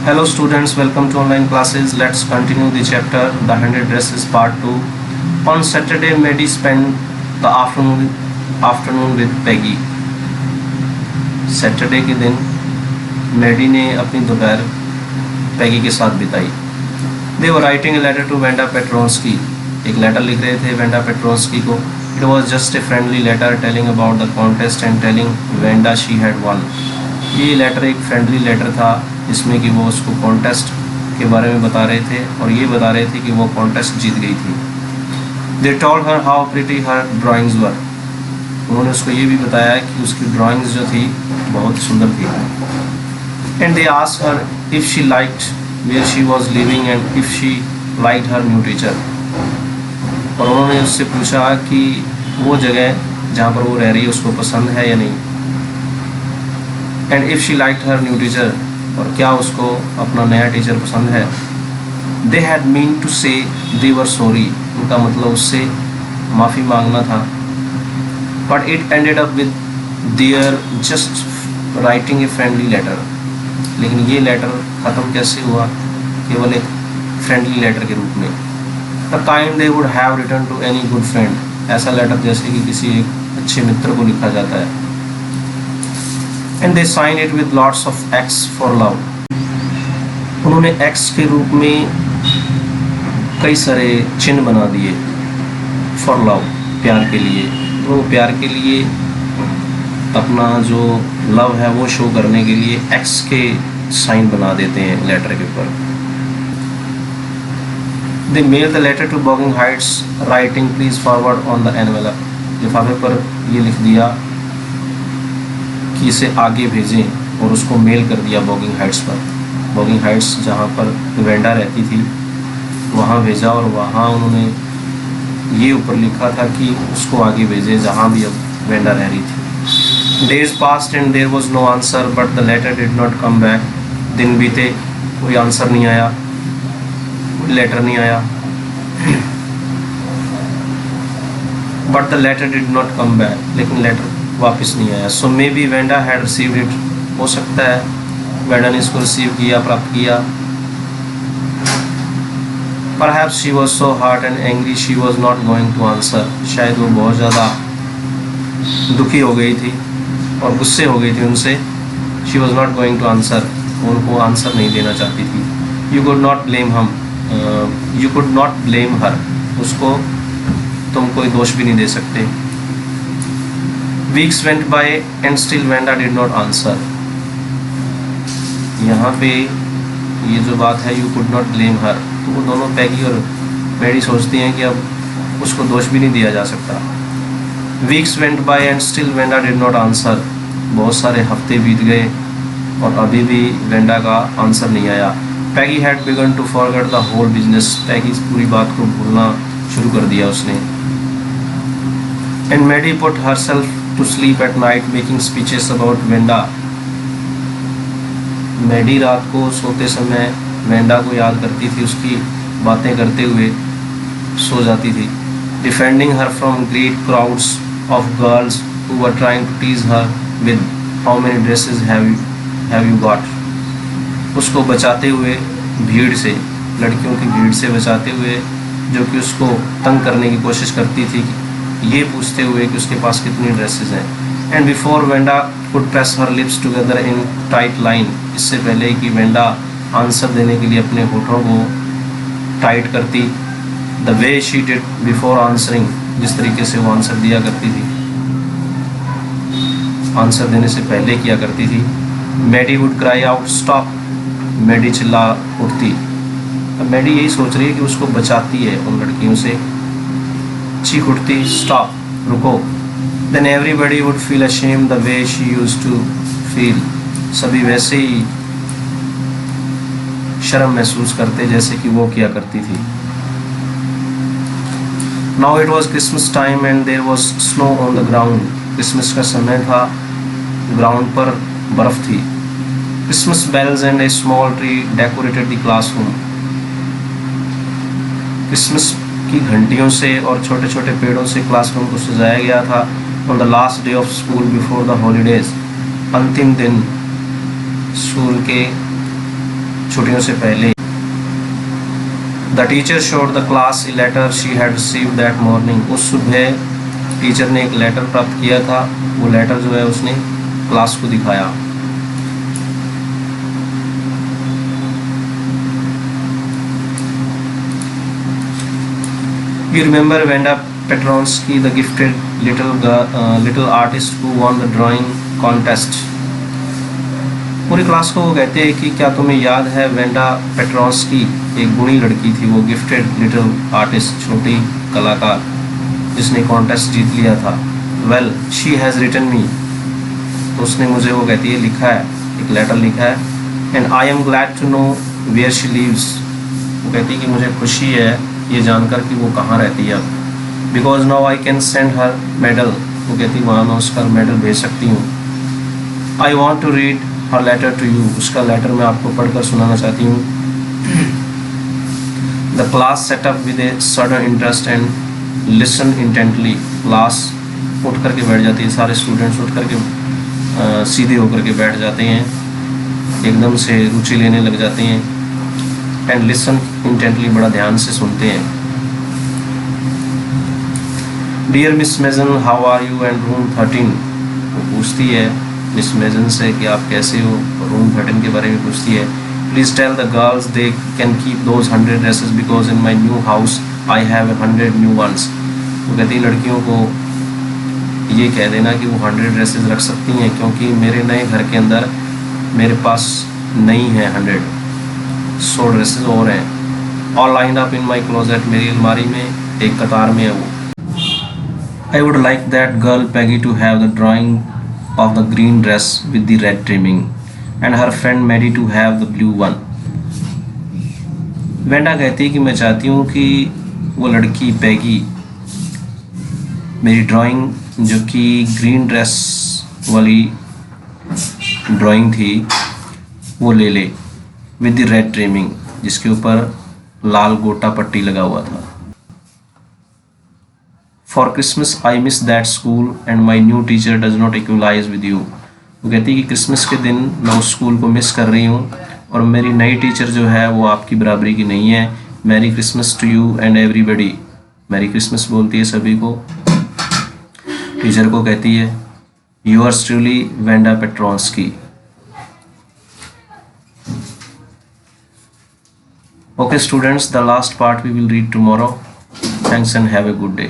Hello students, welcome to online classes. Let's continue the chapter The 100 Dresses Part 2. On Saturday, Maddie spent the afternoon with Peggy. Saturday के दिन Maddie ने अपनी दोपहर पैगी के साथ बिताई. They were writing a letter to Wanda Petronsky. एक letter लिख रहे थे वेंडा पेट्रोस्की को. It was just a friendly letter telling about the contest and telling Wanda she had won. ये लेटर एक फ्रेंडली लेटर था जिसमें कि वो उसको कॉन्टेस्ट के बारे में बता रहे थे और ये बता रहे थे कि वो कॉन्टेस्ट जीत गई थी. They told her how pretty her drawings were. उन्होंने उसको ये भी बताया कि उसकी ड्राइंग्स जो थी बहुत सुंदर थी. And they asked her if she liked where she was living and if she liked her new teacher. और उन्होंने उससे पूछा कि वो जगह जहाँ पर वो रह रही है उसको पसंद है या नहीं. And if she liked her new teacher, और क्या उसको अपना नया टीचर पसंद है. They had meant to say they were sorry. उनका मतलब उससे माफ़ी मांगना था. But it ended up with their just writing a friendly letter. लेकिन ये लेटर ख़त्म कैसे हुआ? केवल एक फ्रेंडली लेटर के रूप में. The kind they would have written to any good friend. ऐसा लेटर जैसे कि किसी एक अच्छे मित्र को लिखा जाता है. And they signed it with lots of X for love. उन्होंने X के रूप में कई सारे चिन्ह बना दिए. For love, प्यार के लिए. वो प्यार के लिए अपना जो लव है वो शो करने के लिए X के साइन बना देते हैं लेटर के ऊपर. They mailed the letter to Bogging Heights, writing please forward on the envelope. लिफाफे पर ये लिख दिया कि इसे आगे भेजें और उसको मेल कर दिया बॉगिंग हाइट्स पर. बॉगिंग हाइट्स जहाँ पर वेंडा रहती थी वहाँ भेजा और वहाँ उन्होंने ये ऊपर लिखा था कि उसको आगे भेजे जहाँ भी अब वेंडा रह रही थी. Days past and there was no answer but the letter did not come back. दिन बीते कोई आंसर नहीं आया, कोई लेटर नहीं आया. But the letter did not come back, लेकिन लेटर वापस नहीं आया. So maybe Wanda had received it. हो सकता है वेंडा ने इसको रिसीव किया, प्राप्त किया. Perhaps she was so hurt and angry she was not going to answer. शायद वो बहुत ज़्यादा दुखी हो गई थी और गुस्से हो गई थी उनसे. She was not going to answer, उनको आंसर नहीं देना चाहती थी. You could not blame her. उसको तुम कोई दोष भी नहीं दे सकते. Weeks went by and still Wanda did not answer. यहाँ पे ये जो बात है you could not blame her, तो वो दोनों पैगी और मैडी सोचती हैं कि अब उसको दोष भी नहीं दिया जा सकता. Weeks went by and still Wanda did not answer. बहुत सारे हफ्ते बीत गए और अभी भी वेंडा का आंसर नहीं आया. Peggy had begun to forget the whole business. पैगी इस पूरी बात को भूलना शुरू कर दिया उसने. And Maddie put herself to sleep at night making speeches about Wanda. Maddie रात को सोते समय वेंडा को याद करती थी, उसकी बातें करते हुए सो जाती थी. Defending her from great crowds of girls who were trying to tease her with how many dresses have you got. उसको बचाते हुए भीड़ से, लड़कियों की भीड़ से बचाते हुए जो कि उसको तंग करने की कोशिश करती थी, ये पूछते हुए कि उसके पास कितनी ड्रेसेस हैं. And before Wanda could press her lips together in tight line. इससे पहले कि वेंडा आंसर देने के लिए अपने होठों को टाइट करती. The way she did before answering, जिस तरीके से वो आंसर दिया करती थी, आंसर देने से पहले किया करती थी. Maddie would cry out stop. Maddie चिल्ला उठती. अब मैडी यही सोच रही है कि उसको बचाती है उन लड़कियों से. चीख उठती, स्टॉप, रुको. Then everybody would feel ashamed the way she used to feel. सभी वैसे ही शर्म महसूस करते जैसे कि वो किया करती थी. Now it was Christmas time and there was snow on the ground. Christmas का समय था, ग्राउंड पर बर्फ थी. Christmas bells and a small tree decorated the classroom. Christmas की घंटियों से और छोटे छोटे पेड़ों से क्लासरूम को सजाया गया था. On the last day of school before the holidays. अंतिम दिन स्कूल के छुट्टियों से पहले। The teacher showed the class a letter she had received that morning. उस सुबह टीचर ने एक लेटर प्राप्त किया था, वो लेटर जो है उसने क्लास को दिखाया। You remember Vanda Petronsky, the gifted little artist who won the drawing contest? पूरी क्लास को वो कहते हैं कि क्या तुम्हें याद है वेंडा पेट्रोंस्की एक गुणी लड़की थी, वो गिफ्टेड लिटिल आर्टिस्ट, छोटी कलाकार, जिसने कॉन्टेस्ट जीत लिया था। वेल शी हैज़ रिटन मी, तो उसने मुझे, वो कहती है, लिखा है, एक लेटर लिखा है। And I am glad to know where she lives. वो कहती है कि मुझे खुशी है ये जानकर कि वो कहाँ रहती है अब। Because now I can send her medal. वो कहती है वहाँ मैं उसका मेडल भेज सकती हूँ। I want to read her letter to you. उसका लेटर मैं आपको पढ़कर सुनाना चाहती हूँ। The class sat up with a sudden interest and listen intently. Class उठ करके बैठ जाती है, सारे स्टूडेंट्स उठ करके सीधे होकर के बैठ जाते हैं, एकदम से रुचि लेने लग जाते हैं। एंड लिसन इंटेंटली, बड़ा ध्यान से सुनते हैं। Dear Miss Mason, how are you and room 13। वो पूछती है मिस मेजन से कि आप कैसे हो, रूम 13 के बारे में पूछती है। Please tell the girls they can keep those 100 dresses because in my new house I have 100 new ones. वो कहती है लड़कियों को ये कह देना कि वो 100 ड्रेसेस रख सकती हैं, क्योंकि मेरे नए घर के अंदर मेरे पास नहीं है 100 ड्रेसेस और हैं। All lined up in my closet, मेरी अलमारी में एक कतार में है वो। I would like that girl Peggy to have the drawing of the green dress with the red trimming and her friend Maddie to have the blue one. Wanda कहती है कि मैं चाहती हूँ कि वो लड़की पैगी मेरी ड्राइंग, जो कि ग्रीन ड्रेस वाली ड्राइंग थी, वो ले ले विद द रेड ट्रिमिंग, जिसके ऊपर लाल गोटा पट्टी लगा हुआ था। For Christmas I miss that school and my new teacher does not equalize with you. वो कहती है कि क्रिसमस के दिन मैं उस स्कूल को मिस कर रही हूँ और मेरी नई टीचर जो है वो आपकी बराबरी की नहीं है। Merry Christmas to you and everybody. Merry Christmas बोलती है सभी को, टीचर को कहती है yours truly Wanda Petronski. Okay students, the last part we will read tomorrow. Thanks and have a good day.